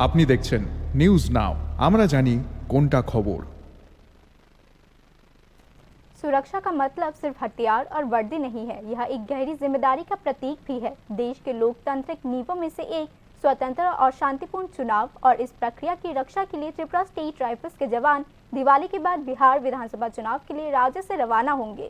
আপনি দেখছেন news now, আমরা জানি কোনটা খবর। सुरक्षा का मतलब सिर्फ हथियार और वर्दी नहीं है, यह एक गहरी जिम्मेदारी का प्रतीक भी है। देश के लोकतांत्रिक नींवों में से एक स्वतंत्र और शांतिपूर्ण चुनाव, और इस प्रक्रिया की रक्षा के लिए त्रिपुरा स्टेट राइफल्स के जवान दिवाली के बाद बिहार विधानसभा चुनाव के लिए राज्य से रवाना होंगे।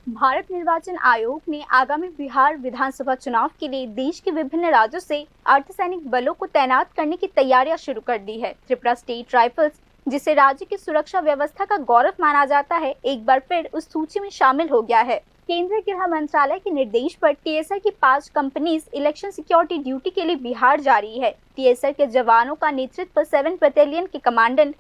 भारत निर्वाचन आयोग ने आगामी बिहार विधानसभा चुनाव के लिए देश के विभिन्न राज्यों से अर्धसैनिक बलों को तैनात करने की तैयारियां शुरू कर दी है। त्रिपुरा स्टेट राइफल्स, जिसे राज्य की सुरक्षा व्यवस्था का गौरव माना जाता है, एक बार फिर उस सूची में शामिल हो गया है। केंद्रीय गृह मंत्रालय के निर्देश पर टीएसआर की 5 कंपनीज इलेक्शन सिक्योरिटी ड्यूटी के लिए बिहार जा रही है। टीएसआर के जवानों का नेतृत्व 7 बटालियन के कमांडेंट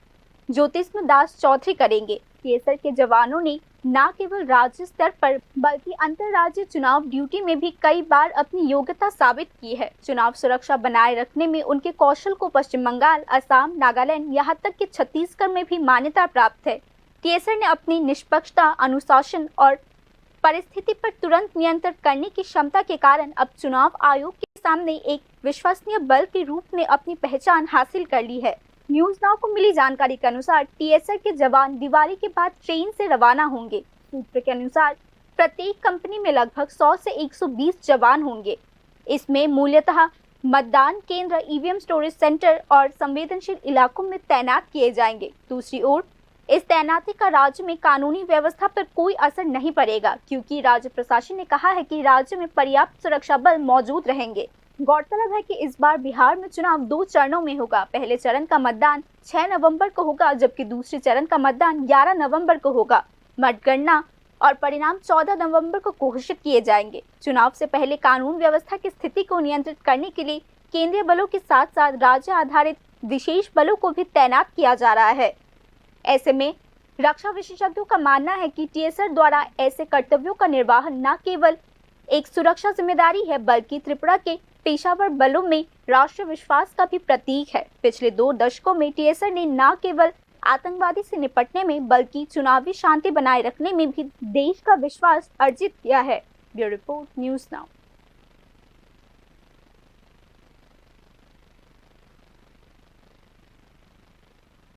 ज्योतिष्म दास चौधरी करेंगे। टीएसआर के जवानों ने न केवल राज्य स्तर पर बल्कि अंतर्राज्यीय चुनाव ड्यूटी में भी कई बार अपनी योग्यता साबित की है। चुनाव सुरक्षा बनाए रखने में उनके कौशल को पश्चिम बंगाल, असम, नागालैंड, यहाँ तक कि छत्तीसगढ़ में भी मान्यता प्राप्त है। टीएसआर ने अपनी निष्पक्षता, अनुशासन और परिस्थिति पर तुरंत नियंत्रण करने की क्षमता के कारण अब चुनाव आयोग के सामने एक विश्वसनीय बल के रूप में अपनी पहचान हासिल कर ली है। न्यूज नाउ को मिली जानकारी के अनुसार टीएसआर के जवान दिवाली के बाद ट्रेन से रवाना होंगे। सूत्र के अनुसार प्रत्येक कंपनी में लगभग 100 से 120 जवान होंगे। इसमें मूलतः मतदान केंद्र, ईवीएम स्टोरेज सेंटर और संवेदनशील इलाकों में तैनात किए जाएंगे। दूसरी ओर इस तैनाती का राज्य में कानूनी व्यवस्था पर कोई असर नहीं पड़ेगा, क्योंकि राज्य प्रशासन ने कहा है कि राज्य में पर्याप्त सुरक्षा बल मौजूद रहेंगे। गौरतलब है कि इस बार बिहार में चुनाव 2 चरणों में होगा। पहले चरण का मतदान 6 नवंबर को होगा, जबकि दूसरे चरण का मतदान 11 नवंबर को होगा। मतगणना और परिणाम 14 नवंबर को घोषित किए जाएंगे। चुनाव से पहले कानून व्यवस्था की स्थिति को नियंत्रित करने के लिए केंद्रीय बलों के साथ साथ राज्य आधारित विशेष बलों को भी तैनात किया जा रहा है। ऐसे में रक्षा विशेषज्ञों का मानना है कि टीएसआर द्वारा ऐसे कर्तव्यों का निर्वहन न केवल एक सुरक्षा जिम्मेदारी है, बल्कि त्रिपुरा के पेशावर बलों में राष्ट्रीय विश्वास का भी प्रतीक है। पिछले 2 दशकों में टीएसआर ने न केवल आतंकवादी से निपटने में बल्कि चुनावी शांति बनाए रखने में भी देश का विश्वास अर्जित किया है। Bureau report, news now.